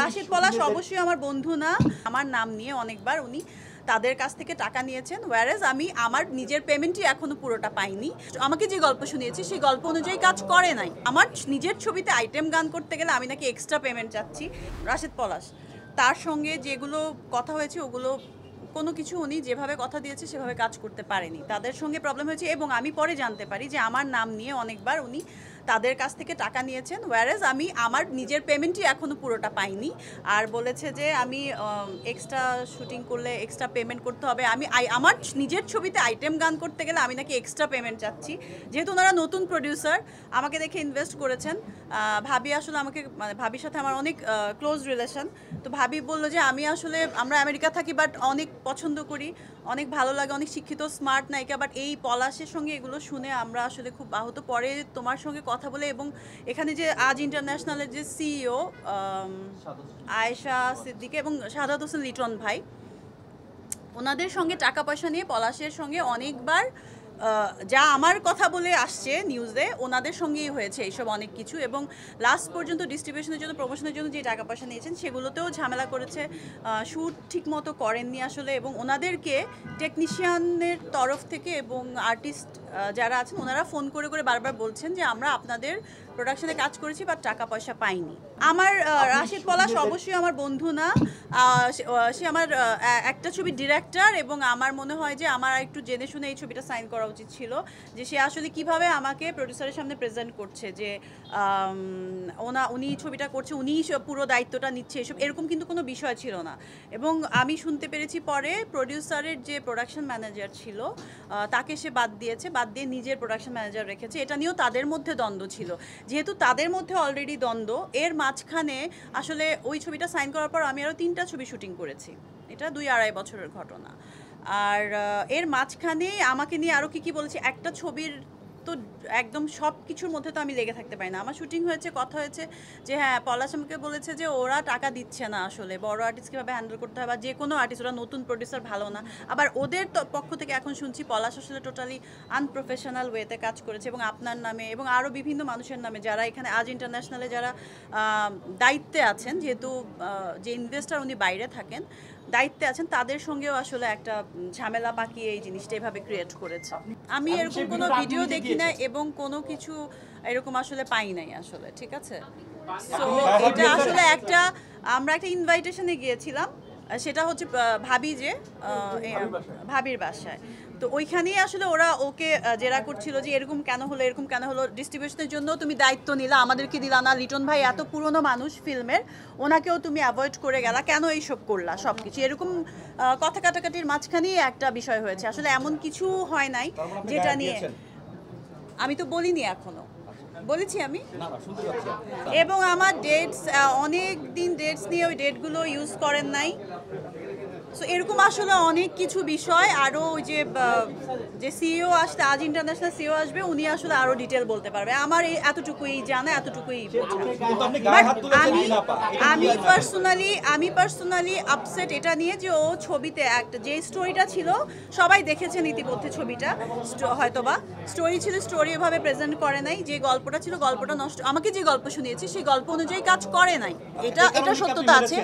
রাশিদ পলাশ অবশ্যই আমার বন্ধু না। আমার নাম নিয়ে অনেকবার উনি তাদের কাছ থেকে টাকা নিয়েছেন, ওয়ারেজ আমি আমার নিজের পেমেন্টই এখনো পুরোটা পাইনি। আমাকে যে গল্প শুনিয়েছে সেই গল্প অনুযায়ী কাজ করে নাই। আমার নিজের ছবিতে আইটেম গান করতে গেলে আমি নাকি এক্সট্রা পেমেন্ট চাচ্ছি। রাশিদ পলাশ তার সঙ্গে যেগুলো কথা হয়েছে ওগুলো কোনো কিছু উনি যেভাবে কথা দিয়েছে সেভাবে কাজ করতে পারেনি, তাদের সঙ্গে প্রবলেম হয়েছে। এবং আমি পরে জানতে পারি যে আমার নাম নিয়ে অনেকবার উনি তাদের কাছ থেকে টাকা নিয়েছেন, ওয়ারেজ আমি আমার নিজের পেমেন্টই এখনও পুরোটা পাইনি। আর বলেছে যে আমি এক্সট্রা শুটিং করলে এক্সট্রা পেমেন্ট করতে হবে। আমার নিজের ছবিতে আইটেম গান করতে গেলে আমি নাকি এক্সট্রা পেমেন্ট চাচ্ছি। যেহেতু ওনারা নতুন প্রডিউসার, আমাকে দেখে ইনভেস্ট করেছেন। ভাবি আসলে আমাকে, মানে ভাবির সাথে আমার অনেক ক্লোজ রিলেশন। তো ভাবি বললো যে আমরা আমেরিকা থাকি বাট অনেক পছন্দ করি, অনেক ভালো লাগে, অনেক শিক্ষিত স্মার্ট নায়িকা, বাট এই পলাশের সঙ্গে এগুলো শুনে আমরা আসলে খুব আহত। পরে তোমার সঙ্গে কথা বলে এবং এখানে যে আজ ইন্টারন্যাশনালের যে সিইও আয়েশা সিদ্দিকী এবং শাহাদাত হোসেন লিটন ভাই, ওনাদের সঙ্গে টাকা পয়সা নিয়ে পলাশের সঙ্গে অনেকবার যা আমার কথা বলে আসছে নিউজে, ওনাদের সঙ্গেই হয়েছে এইসব অনেক কিছু। এবং লাস্ট পর্যন্ত ডিস্ট্রিবিউশনের জন্য, প্রমোশনের জন্য যে টাকা পয়সা নিয়েছেন সেগুলোতেও ঝামেলা করেছে, শ্যুট ঠিক মতো করেননি আসলে। এবং ওনাদেরকে টেকনিশিয়ানের তরফ থেকে এবং আর্টিস্ট যারা আছেন ওনারা ফোন করে করে বারবার বলছেন যে আমরা আপনাদের প্রোডাকশনে কাজ করেছি বাট টাকা পয়সা পাইনি। আমার রাশিদ পলাশ অবশ্যই আমার বন্ধু না, সে আমার একটা ছবির ডিরেক্টর। এবং আমার মনে হয় যে আমার একটু জেনে শুনে এই ছবিটা সাইন করা উচিত ছিল, যে সে আসলে কিভাবে আমাকে প্রডিউসারের সামনে প্রেজেন্ট করছে যে উনি ছবিটা করছে, উনিই পুরো দায়িত্বটা নিচ্ছে, এরকম কিন্তু কোনো বিষয় ছিল না। এবং আমি শুনতে পেরেছি পরে প্রডিউসারের যে প্রোডাকশন ম্যানেজার ছিল তাকে সে বাদ দিয়ে নিজের প্রোডাকশন ম্যানেজার রেখেছে। এটা নিয়েও তাদের মধ্যে দ্বন্দ্ব ছিল। যেহেতু তাদের মধ্যে অলরেডি দ্বন্দ্ব, এর মাঝখানে আসলে ওই ছবিটা সাইন করার পর আমি আরও 3টা ছবি শুটিং করেছি। এটা 2-2.5 বছরের ঘটনা। আর এর মাঝখানে আমাকে নিয়ে আরও কী বলেছি, একটা ছবির তো একদম সব কিছুর মধ্যে তো আমি লেগে থাকতে পারি না। আমার শুটিং হয়েছে, কথা হয়েছে যে হ্যাঁ পলাশ আমাকে বলেছে যে ওরা টাকা দিচ্ছে না, আসলে বড় আর্টিস্ট কীভাবে হ্যান্ডেল করতে হয় বা যে কোনো আর্টিস্ট, ওরা নতুন প্রডিউসার ভালো না। আবার ওদের পক্ষ থেকে এখন শুনছি পলাশ আসলে টোটালি আনপ্রফেশনাল ওয়েতে কাজ করেছে এবং আপনার নামে এবং আরও বিভিন্ন মানুষের নামে যারা এখানে আজ ইন্টারন্যাশনালে যারা দায়িত্বে আছেন, যেহেতু যে ইনভেস্টার উনি বাইরে থাকেন, দায়িত্বে আছেন, তাদের সঙ্গেও আসলে একটা ঝামেলা পাকিয়ে এই জিনিসটা এভাবে ক্রিয়েট করেছে। আমি এরকম কোনো ভিডিও দেখি না এবং কোনো কিছু এরকম আসলে পাই নাই আসলে, ঠিক আছে। সো এটা আসলে আমরা একটা ইনভাইটেশনে গিয়েছিলাম, সেটা হচ্ছে ভাবির বাসায়। তো ওইখানেই আসলে ওরা ওকে জেরা করছিল যে এরকম কেন হলো, ডিস্ট্রিবিউশনের জন্য তুমি দায়িত্ব নিলা, আমাদেরকে দিলা না। লিটন ভাই এত পুরনো মানুষ ফিল্মের, ওনাকেও তুমি অ্যাভয়েড করে গেলা, কেন এইসব করলা, সব কিছু এরকম কথা কাটাকাটির মাঝখানেই একটা বিষয় হয়েছে। আসলে এমন কিছু হয় নাই যেটা নিয়ে আমি তো বলিনি, এখনো বলেছি আমি। এবং আমার ডেটস অনেক দিন ডেটস নিয়ে ওই ডেটগুলো ইউজ করেন নাই। সো এরকম আসলে অনেক কিছু বিষয়। আরও ওই যে সিইও আসতে, আজ ইন্টারন্যাশনাল সিইও আসবে, উনি আসলে আরও ডিটেল বলতে পারবে। আমার এই এতটুকুই জানা, এতটুকুই আমি পার্সোনালি আপসেট এটা নিয়ে যে ও ছবিতে একটা যে স্টোরিটা ছিল, সবাই দেখেছেন ইতিমধ্যে ছবিটা, হয়তোবা স্টোরি এভাবে প্রেজেন্ট করে নাই। যে গল্পটা ছিল, গল্পটা নষ্ট, আমাকে যে গল্প শুনিয়েছে সেই গল্প অনুযায়ী কাজ করে নাই, এটা সত্যতা আছে।